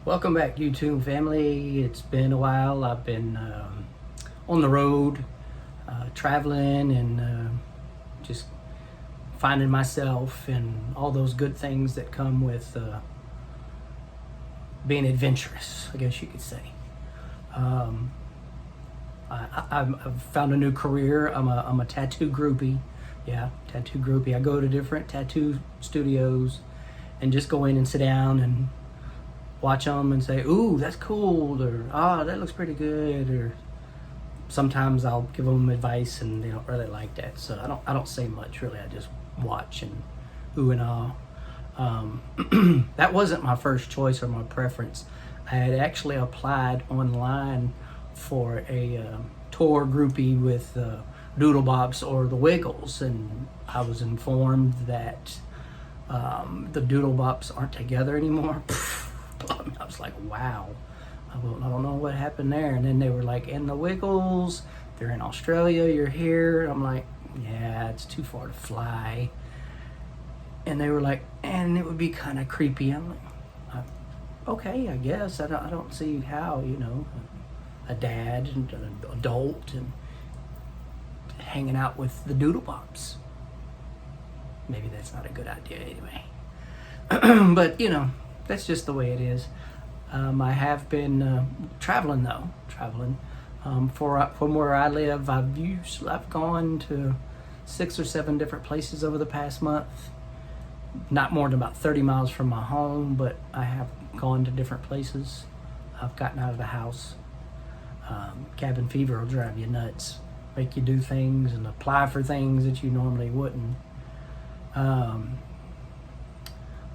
Welcome back, YouTube family. It's been a while. I've been on the road, traveling, and just finding myself and all those good things that come with being adventurous, I guess you could say. I've found a new career. I'm a tattoo groupie. Yeah, tattoo groupie. I go to different tattoo studios and just go in and sit down and watch them and say, ooh, that's cool, or that looks pretty good, or sometimes I'll give them advice and they don't really like that, so I don't say much really. I just watch and ooh and ah. That wasn't my first choice or my preference. I had actually applied online for a tour groupie with Doodle Bops or the Wiggles, and I was informed that the Doodle Bops aren't together anymore. I was like, wow. I don't know what happened there. And then they were like, and the Wiggles, they're in Australia, you're here. And I'm like, yeah, it's too far to fly. And they were like, and it would be kind of creepy. I'm like, okay, I guess. I don't see how, a dad and an adult and hanging out with the Doodle Bops. Maybe that's not a good idea anyway. But, that's just the way it is. I have been traveling though. From where I live, I've gone to 6 or 7 different places over the past month. Not more than about 30 miles from my home, but I have gone to different places. I've gotten out of the house. Cabin fever will drive you nuts, make you do things and apply for things that you normally wouldn't.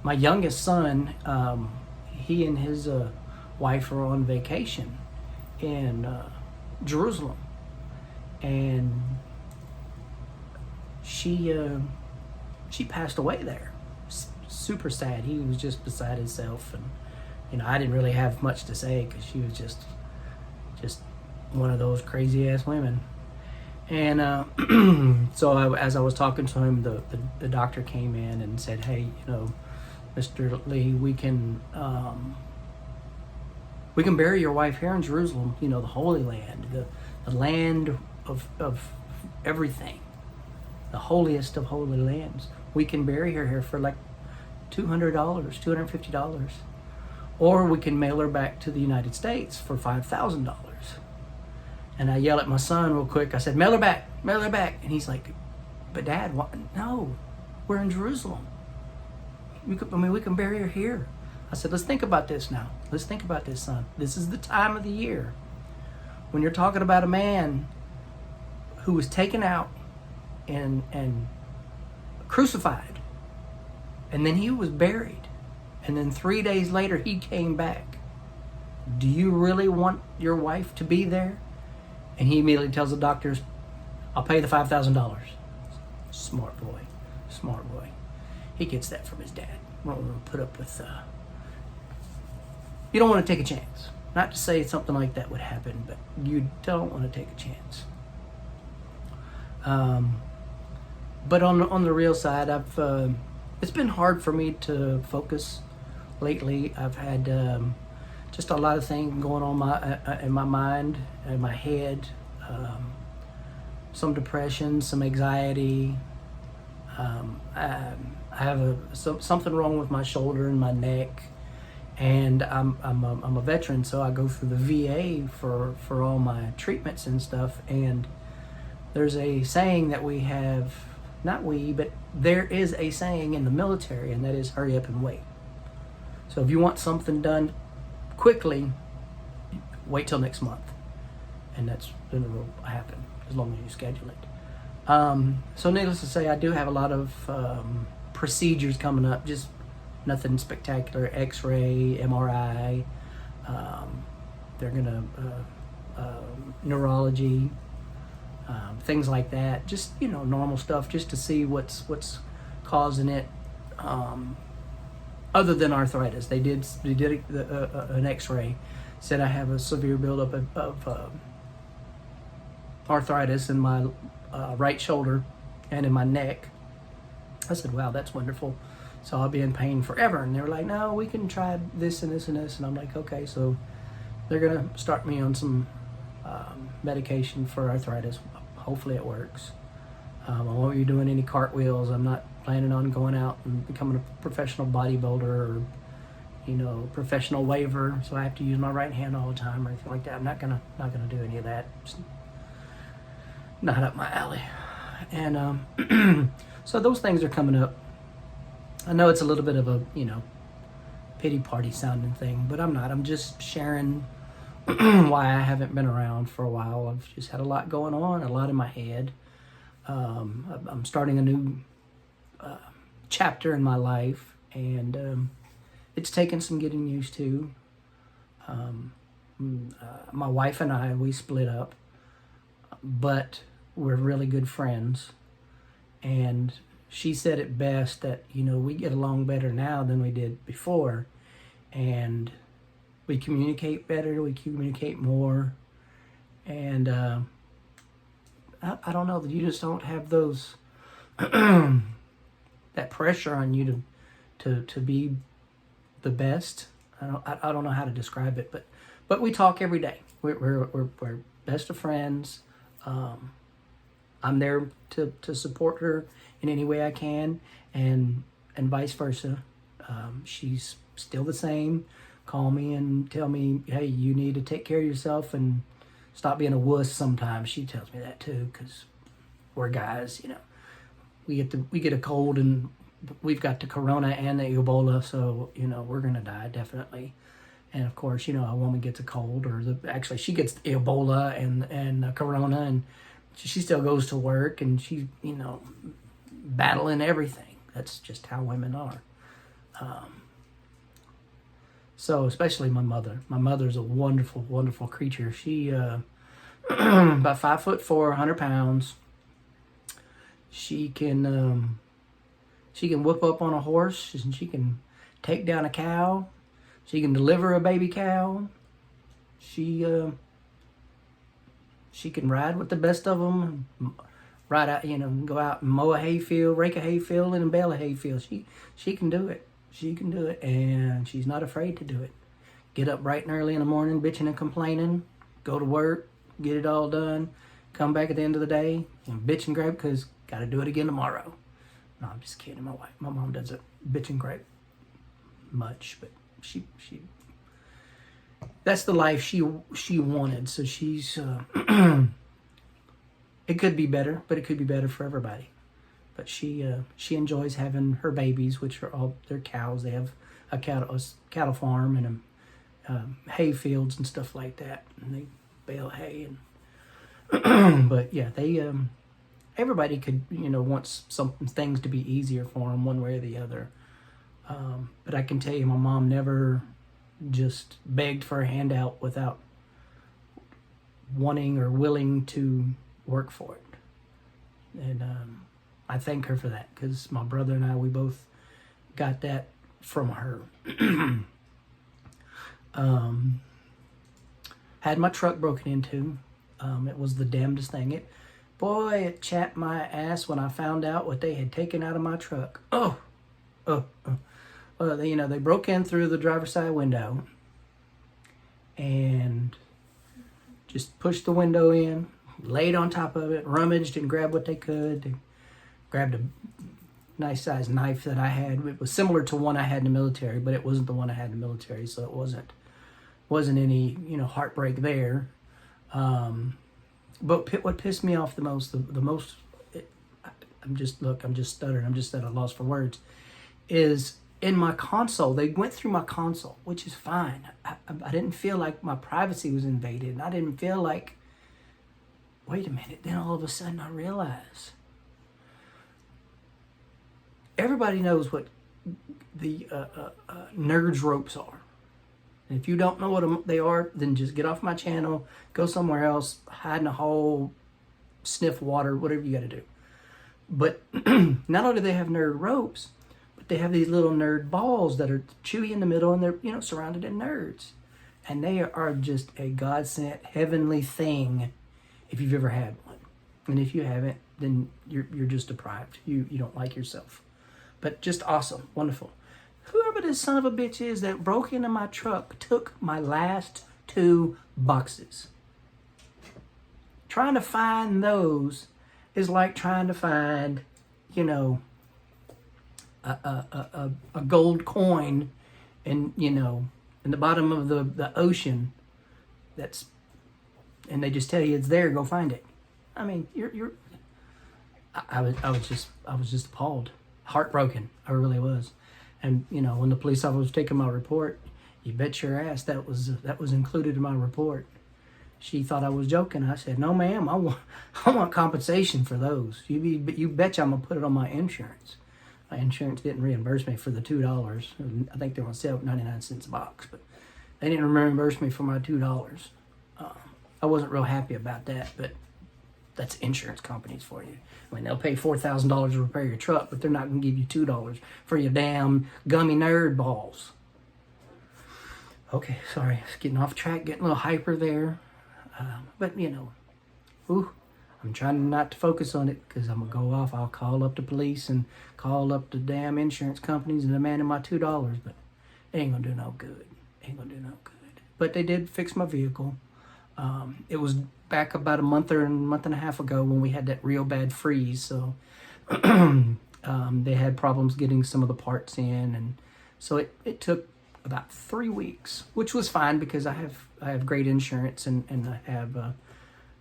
My youngest son, he and his wife are on vacation in Jerusalem, and she passed away there. Super sad. He was just beside himself, and I didn't really have much to say because she was just one of those crazy ass women. And so as I was talking to him, the doctor came in and said, hey, Mr. Lee, we can bury your wife here in Jerusalem, the Holy Land, the land of everything, the holiest of holy lands. We can bury her here for like $200, $250, or we can mail her back to the United States for $5,000. And I yell at my son real quick. I said, mail her back, and he's like, but Dad, what? No, we're in Jerusalem. We can bury her here. I said, let's think about this now. Let's think about this, son. This is the time of the year when you're talking about a man who was taken out and crucified, and then he was buried, and then 3 days later he came back. Do you really want your wife to be there? And he immediately tells the doctors, I'll pay the $5,000. Smart boy. He gets that from his dad. Won't put up with, you don't want to take a chance. Not to say something like that would happen, but you don't want to take a chance. But on the real side, it's been hard for me to focus lately. I've had just a lot of things going on in my mind, in my head. Some depression, some anxiety. I have something wrong with my shoulder and my neck, and I'm a veteran, so I go through the VA for all my treatments and stuff. And there's a saying that we have, not we, but there is a saying in the military, and that is hurry up and wait. So if you want something done quickly, wait till next month, and that's going to happen as long as you schedule it. So needless to say, I do have a lot of procedures coming up, just nothing spectacular. X-ray, MRI, they're gonna neurology, things like that, just normal stuff, just to see what's causing it, other than arthritis. They did an X-ray, said I have a severe buildup of arthritis in my right shoulder and in my neck. I said, wow, that's wonderful. So I'll be in pain forever. And they were like, no, we can try this and this and this. And I'm like, okay. So they're going to start me on some medication for arthritis. Hopefully it works. I won't be doing any cartwheels. I'm not planning on going out and becoming a professional bodybuilder or, professional waver. So I have to use my right hand all the time or anything like that. I'm not gonna do any of that. It's not up my alley. And so those things are coming up. I know it's a little bit of a, pity party sounding thing, but I'm not. I'm just sharing why I haven't been around for a while. I've just had a lot going on, a lot in my head. I'm starting a new chapter in my life, and it's taken some getting used to. My wife and I, we split up, but we're really good friends. And she said it best that, we get along better now than we did before. And we communicate better, we communicate more. And I don't know, that you just don't have those, that pressure on you to be the best. I don't know how to describe it, but we talk every day. We're best of friends. I'm there to support her in any way I can, and vice versa. She's still the same. Call me and tell me, hey, you need to take care of yourself and stop being a wuss sometimes. She tells me that too, because we're guys, we get a cold and we've got the corona and the Ebola, so we're gonna die definitely. And of course, a woman gets a cold, or actually she gets the Ebola and the corona, and she still goes to work, and she's battling everything. That's just how women are. So especially my mother. My mother's a wonderful, wonderful creature. She about 5'4", 100 pounds. She can whip up on a horse, and she can take down a cow. She can deliver a baby cow. She can ride with the best of them. Ride out, go out and mow a hayfield, rake a hayfield, and bale a hayfield. She can do it. She can do it, and she's not afraid to do it. Get up bright and early in the morning, bitching and complaining. Go to work, get it all done. Come back at the end of the day and bitch and gripe because got to do it again tomorrow. No, I'm just kidding. My mom doesn't bitch and gripe much, but she that's the life she wanted. So she's it could be better, but it could be better for everybody. But she enjoys having her babies, which are all their cows. They have a cattle farm and hay fields and stuff like that, and they bale hay. And but yeah, they everybody could wants some things to be easier for them one way or the other. But I can tell you, my mom never just begged for a handout without wanting or willing to work for it. And I thank her for that, because my brother and I, we both got that from her. Had my truck broken into. It was the damnedest thing. It chapped my ass when I found out what they had taken out of my truck. Well, they broke in through the driver's side window and just pushed the window in, laid on top of it, rummaged and grabbed what they could. They grabbed a nice sized knife that I had. It was similar to one I had in the military, but it wasn't the one I had in the military, so it wasn't any heartbreak there. But what pissed me off the most, I'm just stuttering. I'm just at a loss for words. Is in my console, they went through my console, which is fine. I didn't feel like my privacy was invaded. And I didn't feel like, wait a minute. Then all of a sudden I realized everybody knows what the nerds ropes are. And if you don't know what they are, then just get off my channel, go somewhere else, hide in a hole, sniff water, whatever you got to do. But not only do they have nerd ropes, but they have these little nerd balls that are chewy in the middle, and they're surrounded in nerds. And they are just a God-sent heavenly thing if you've ever had one. And if you haven't, then you're just deprived. You don't like yourself. But just awesome, wonderful. Whoever this son of a bitch is that broke into my truck took my last 2 boxes. Trying to find those is like trying to find, you know, a gold coin in, you know, in the bottom of the ocean. And they just tell you it's there, go find it. I mean, I was just appalled, heartbroken. I really was. And you know, when the police officer was taking my report, you bet your ass that was included in my report. She thought I was joking. I said, "No, ma'am, I want compensation for those. You betcha I'm gonna put it on my insurance." My insurance didn't reimburse me for the $2. I think they were on sale at 99 cents a box, but they didn't reimburse me for my $2. I wasn't real happy about that, but that's insurance companies for you. I mean, they'll pay $4,000 to repair your truck, but they're not going to give you $2 for your damn gummy nerd balls. Okay, sorry, it's getting off track, getting a little hyper there. But, you know, I'm trying not to focus on it because I'm going to go off. I'll call up the police and call up the damn insurance companies and demanding my $2, but it ain't going to do no good. But they did fix my vehicle. It was back about a month and a half ago when we had that real bad freeze. So they had problems getting some of the parts in, and so it took about 3 weeks, which was fine because I have great insurance and I have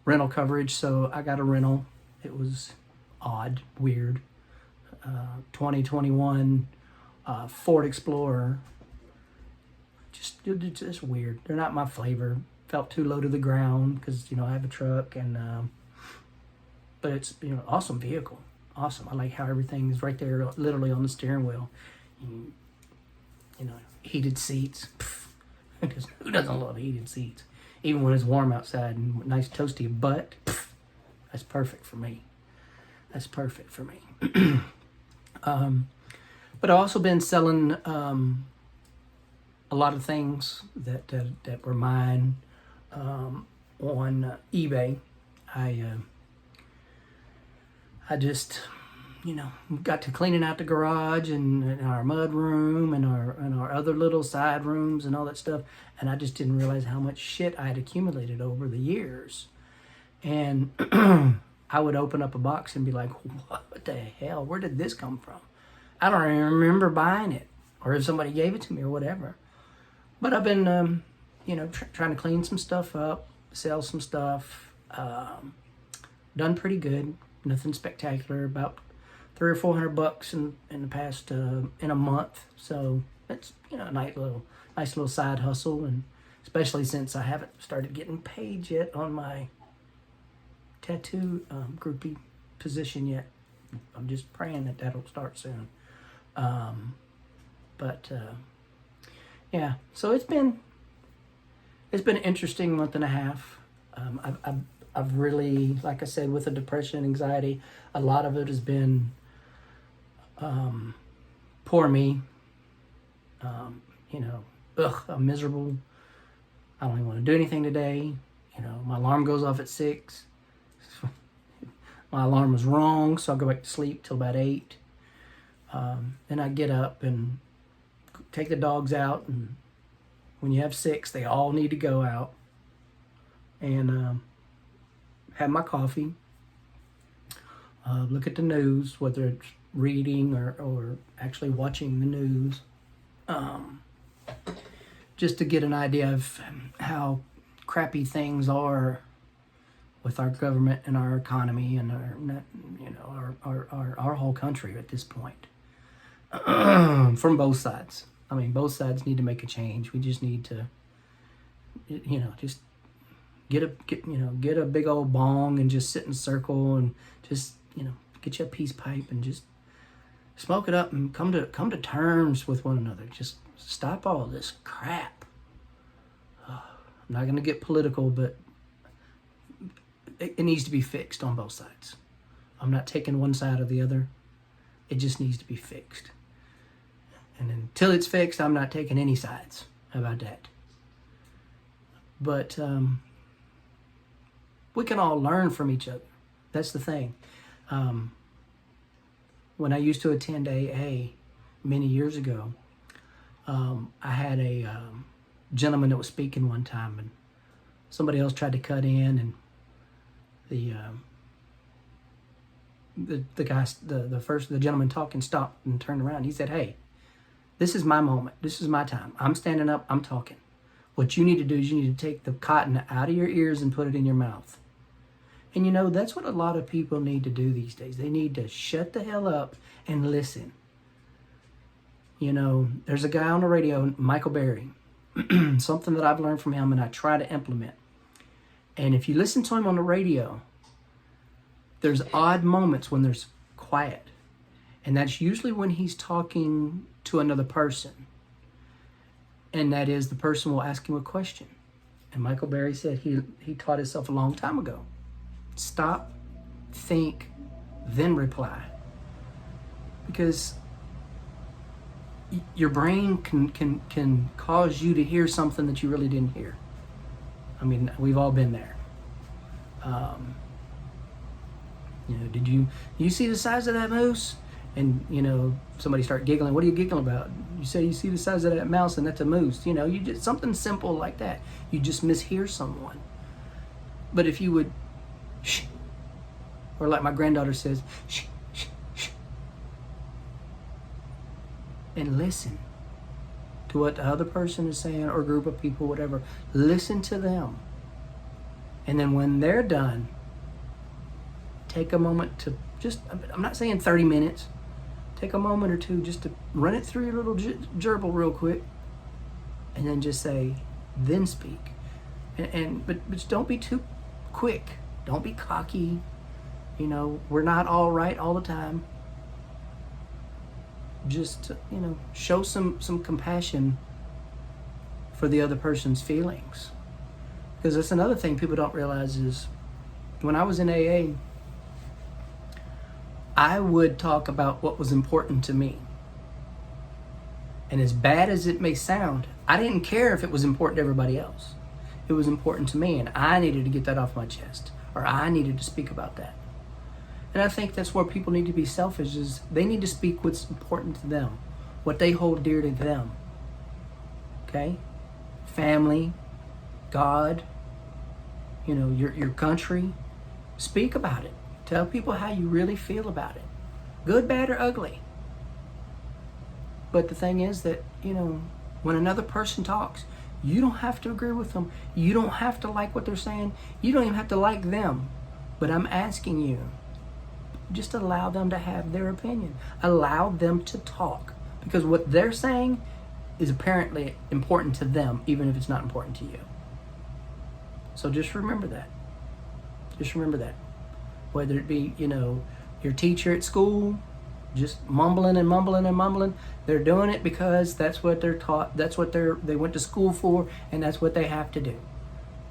rental coverage. So I got a rental. It was odd, weird. 2021 Ford Explorer. Just weird. They're not my flavor. Felt too low to the ground because, you know, I have a truck, and but it's, you know, awesome vehicle. Awesome. I like how everything is right there, literally on the steering wheel. You know, heated seats. Who doesn't love heated seats? Even when it's warm outside and nice toasty butt. That's perfect for me. But I've also been selling a lot of things that were mine on eBay. I just, you know, got to cleaning out the garage and our mud room and our other little side rooms and all that stuff, and I just didn't realize how much shit I had accumulated over the years. And I would open up a box and be like, "What the hell? Where did this come from? I don't even remember buying it, or if somebody gave it to me or whatever." But I've been, you know, trying to clean some stuff up, sell some stuff. Done pretty good. Nothing spectacular. About $300 or $400 in the past in a month. So that's, you know, a nice little side hustle, and especially since I haven't started getting paid yet on my tattoo groupie position yet. I'm just praying that that'll start soon. Yeah, so it's been an interesting month and a half. I've really, like I said, with the depression and anxiety, a lot of it has been poor me. You know, I'm miserable. I don't even want to do anything today. You know, my alarm goes off at 6. My alarm was wrong, so I'll go back to sleep till about 8. Then I get up and take the dogs out, and when you have 6, they all need to go out, and have my coffee, look at the news, whether it's reading or actually watching the news, just to get an idea of how crappy things are with our government and our economy and our whole country at this point. From both sides. I mean, both sides need to make a change. We just need to, you know, just get a big old bong and just sit in a circle and just, you know, get you a peace pipe and just smoke it up and come to terms with one another. Just stop all this crap. I'm not going to get political, but it needs to be fixed on both sides. I'm not taking one side or the other. It just needs to be fixed. And until it's fixed, I'm not taking any sides. How about that? But we can all learn from each other. That's the thing. when I used to attend AA many years ago, I had a gentleman that was speaking one time, and somebody else tried to cut in, and the gentleman talking stopped and turned around. He said, "Hey, this is my moment. This is my time. I'm standing up. I'm talking. What you need to do is you need to take the cotton out of your ears and put it in your mouth." And you know, that's what a lot of people need to do these days. They need to shut the hell up and listen. You know, there's a guy on the radio, Michael Berry, something that I've learned from him and I try to implement. And if you listen to him on the radio, there's odd moments when there's quiet. And that's usually when he's talking to another person. And that is, the person will ask him a question. And Michael Berry said he taught himself a long time ago. Stop, think, then reply. Because your brain can cause you to hear something that you really didn't hear. I mean, we've all been there. You know, did you see the size of that moose? And, you know, somebody start giggling. What are you giggling about? You say you see the size of that mouse and that's a moose. You know, you just something simple like that. You just mishear someone. But if you would shh, or like my granddaughter says, shh, shh, shh, and listen to what the other person is saying, or group of people, whatever. Listen to them. And then when they're done, take a moment to just, I'm not saying 30 minutes, take a moment or two just to run it through your little gerbil real quick, and then just say, then speak. But just don't be too quick. Don't be cocky. You know, we're not all right all the time. Just, you know, show some compassion for the other person's feelings. Because that's another thing people don't realize is, when I was in AA, I would talk about what was important to me. And as bad as it may sound, I didn't care if it was important to everybody else. It was important to me, and I needed to get that off my chest, or I needed to speak about that. And I think that's where people need to be selfish, is they need to speak what's important to them, what they hold dear to them. Okay? Family, God, you know, your country. Speak about it. Tell people how you really feel about it. Good, bad, or ugly. But the thing is that, you know, when another person talks, you don't have to agree with them. You don't have to like what they're saying. You don't even have to like them. But I'm asking you, just allow them to have their opinion. Allow them to talk. Because what they're saying is apparently important to them, even if it's not important to you. So just remember that. Just remember that. Whether it be, you know, your teacher at school, just mumbling and mumbling and mumbling. They're doing it because that's what they're taught. That's what they went to school for, and that's what they have to do.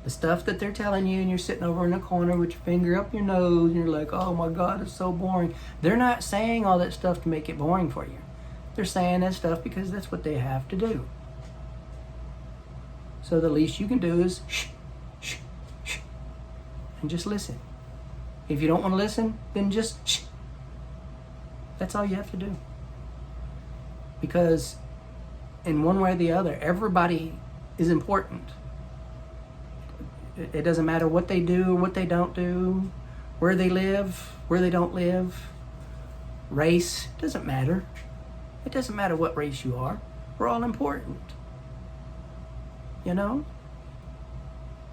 The stuff that they're telling you, and you're sitting over in the corner with your finger up your nose, and you're like, oh my God, it's so boring. They're not saying all that stuff to make it boring for you. They're saying that stuff because that's what they have to do. So the least you can do is shh, shh, shh, and just listen. If you don't want to listen, then just shh. That's all you have to do. Because in one way or the other, everybody is important. It doesn't matter what they do or what they don't do, where they live, where they don't live, race, it doesn't matter. It doesn't matter what race you are. We're all important. You know?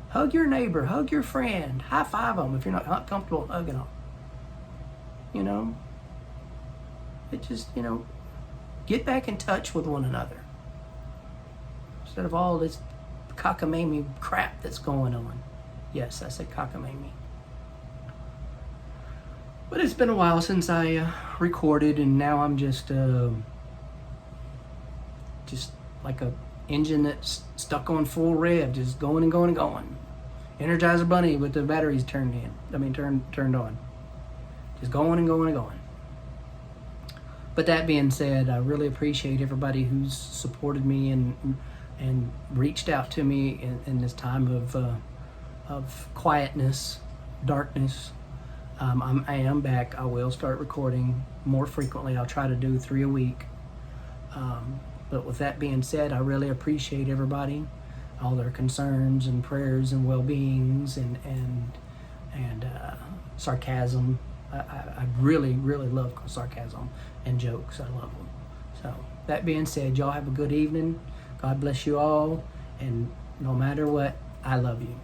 Hug your neighbor, hug your friend, high five them if you're not comfortable hugging them. You know? It just, you know, get back in touch with one another. Instead of all this cockamamie crap that's going on. Yes, I said cockamamie. But it's been a while since I recorded, and now I'm just like a engine that's stuck on full rev, just going and going and going. Energizer Bunny with the batteries turned on. Just going and going and going. But that being said, I really appreciate everybody who's supported me and reached out to me in this time of quietness, darkness. I am back. I will start recording more frequently. I'll try to do 3 a week. But with that being said, I really appreciate everybody, all their concerns and prayers and well-beings and sarcasm. I really, really love sarcasm and jokes. I love them. So that being said, y'all have a good evening. God bless you all. And no matter what, I love you.